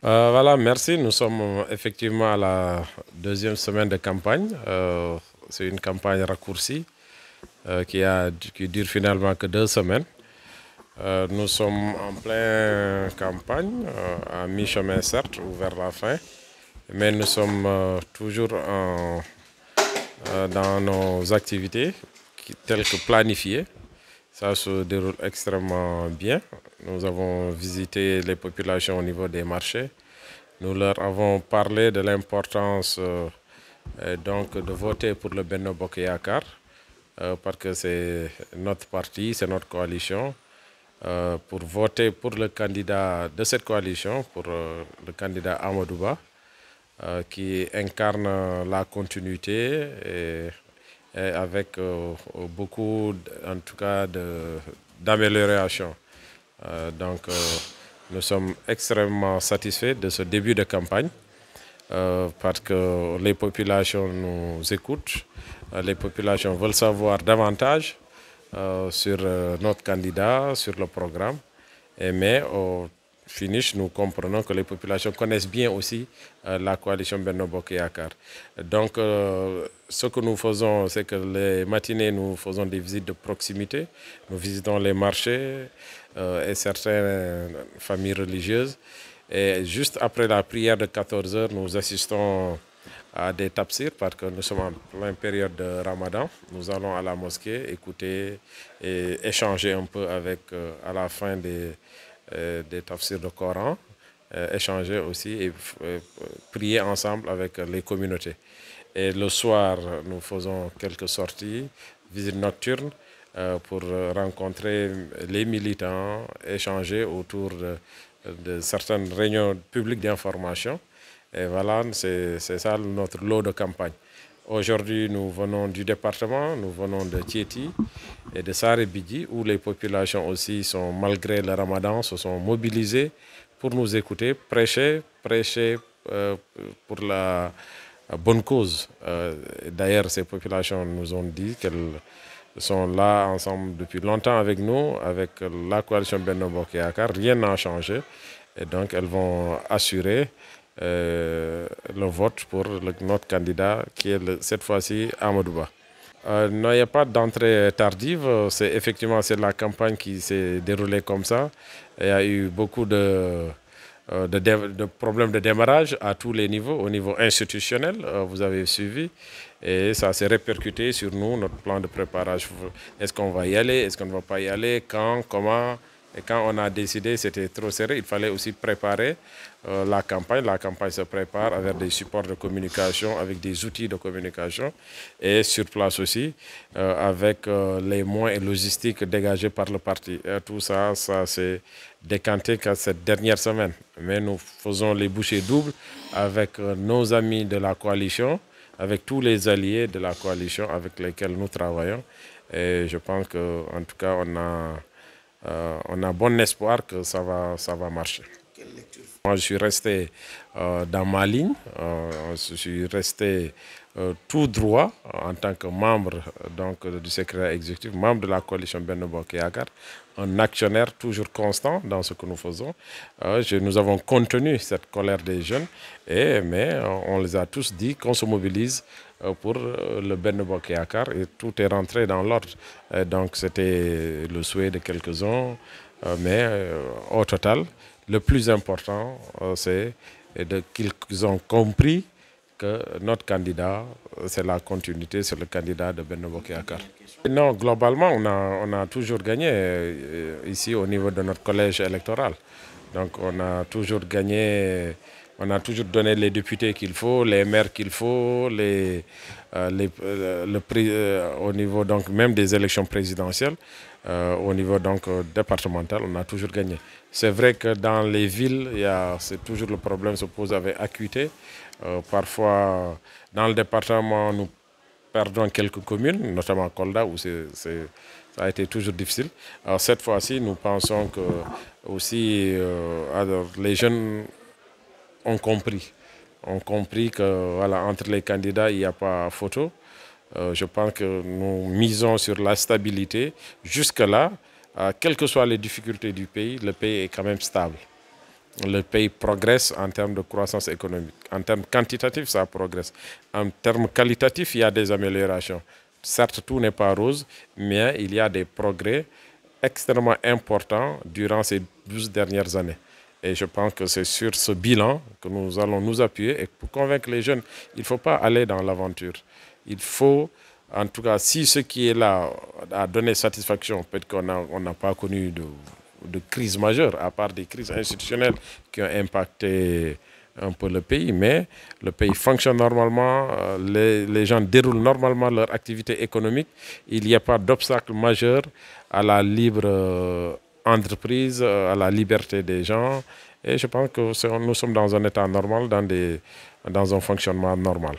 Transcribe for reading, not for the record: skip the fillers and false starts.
Voilà, merci. Nous sommes effectivement à la deuxième semaine de campagne. C'est une campagne raccourcie qui dure finalement que 2 semaines. Nous sommes en pleine campagne, à mi-chemin certes, ou vers la fin, mais nous sommes toujours dans nos activités telles que planifiées. Ça se déroule extrêmement bien. Nous avons visité les populations au niveau des marchés. Nous leur avons parlé de l'importance donc de voter pour le Benno Bokk Yakaar parce que c'est notre parti, c'est notre coalition. Pour voter pour le candidat de cette coalition, pour le candidat Amadou Ba, qui incarne la continuité et avec beaucoup, en tout cas, d'amélioration. Donc, nous sommes extrêmement satisfaits de ce début de campagne parce que les populations nous écoutent, les populations veulent savoir davantage sur notre candidat, sur le programme. Mais au finish, nous comprenons que les populations connaissent bien aussi la coalition Benno Bokk Yakaar. Donc, ce que nous faisons, c'est que les matinées, nous faisons des visites de proximité. Nous visitons les marchés et certaines familles religieuses. Et juste après la prière de 14 heures, nous assistons à des tafsirs parce que nous sommes en pleine période de Ramadan. Nous allons à la mosquée écouter et échanger un peu avec, à la fin des tafsirs de Coran, échanger aussi et prier ensemble avec les communautés. Et le soir, nous faisons quelques sorties, visites nocturnes pour rencontrer les militants, échanger autour de certaines réunions publiques d'information. Et voilà, c'est ça notre lot de campagne. Aujourd'hui, nous venons du département, nous venons de Thiéty et de Saré-Bidji, où les populations aussi, malgré le ramadan, se sont mobilisées pour nous écouter, prêcher pour la bonne cause. D'ailleurs, ces populations nous ont dit qu'elles sont là ensemble depuis longtemps avec nous, avec la coalition Benno Bokk Yakaar. Rien n'a changé. Et donc, elles vont assurer le vote pour notre candidat qui est cette fois-ci Amadou Ba. Non, il n'y a pas d'entrée tardive. C'est la campagne qui s'est déroulée comme ça. Il y a eu beaucoup de problèmes de démarrage à tous les niveaux. Au niveau institutionnel, vous avez suivi. Et ça s'est répercuté sur nous, notre plan de préparation. Est-ce qu'on va y aller? Est-ce qu'on ne va pas y aller? Quand? Comment? Et quand on a décidé, c'était trop serré. Il fallait aussi préparer la campagne. La campagne se prépare avec des supports de communication, avec des outils de communication et sur place aussi, avec les moyens et logistiques dégagés par le parti. Et tout ça, ça s'est décanté qu'à cette dernière semaine. Mais nous faisons les bouchées doubles avec nos amis de la coalition, avec tous les alliés de la coalition avec lesquels nous travaillons. Et je pense qu'en tout cas, on a bon espoir que ça va marcher. Moi, je suis resté dans ma ligne, je suis resté tout droit en tant que membre donc, du secrétaire exécutif, membre de la coalition Benno Bokk Yakaar, un actionnaire toujours constant dans ce que nous faisons. Nous avons contenu cette colère des jeunes, mais on les a tous dit qu'on se mobilise pour le Benno Bokk Yakaar et tout est rentré dans l'ordre. Donc c'était le souhait de quelques-uns, mais au total, le plus important, c'est qu'ils ont compris que notre candidat, c'est la continuité, c'est le candidat de Benno Bokk Yakaar. Non, globalement, on a toujours gagné ici au niveau de notre collège électoral. Donc on a toujours gagné, on a toujours donné les députés qu'il faut, les maires qu'il faut, au niveau donc même des élections présidentielles, au niveau donc départemental, on a toujours gagné. C'est vrai que dans les villes, c'est toujours le problème se pose avec acuité. Parfois, dans le département, nous perdons quelques communes, notamment Kolda, où ça a été toujours difficile. Alors cette fois-ci, nous pensons que aussi les jeunes ont compris que voilà, entre les candidats, il n'y a pas photo. Je pense que nous misons sur la stabilité. Jusque-là, quelles que soient les difficultés du pays, le pays est quand même stable. le pays progresse en termes de croissance économique. En termes quantitatifs, ça progresse. En termes qualitatifs, il y a des améliorations. Certes, tout n'est pas rose, mais il y a des progrès extrêmement importants durant ces 12 dernières années. Et je pense que c'est sur ce bilan que nous allons nous appuyer. Et pour convaincre les jeunes, il ne faut pas aller dans l'aventure. Il faut, en tout cas, si ce qui est là a donné satisfaction, peut-être qu'on n'a pas connu de crise majeure, à part des crises institutionnelles qui ont impacté un peu le pays, mais le pays fonctionne normalement, les gens déroulent normalement leur activité économique, il n'y a pas d'obstacle majeur à la libre entreprise, à la liberté des gens, et je pense que nous sommes dans un état normal, dans un fonctionnement normal.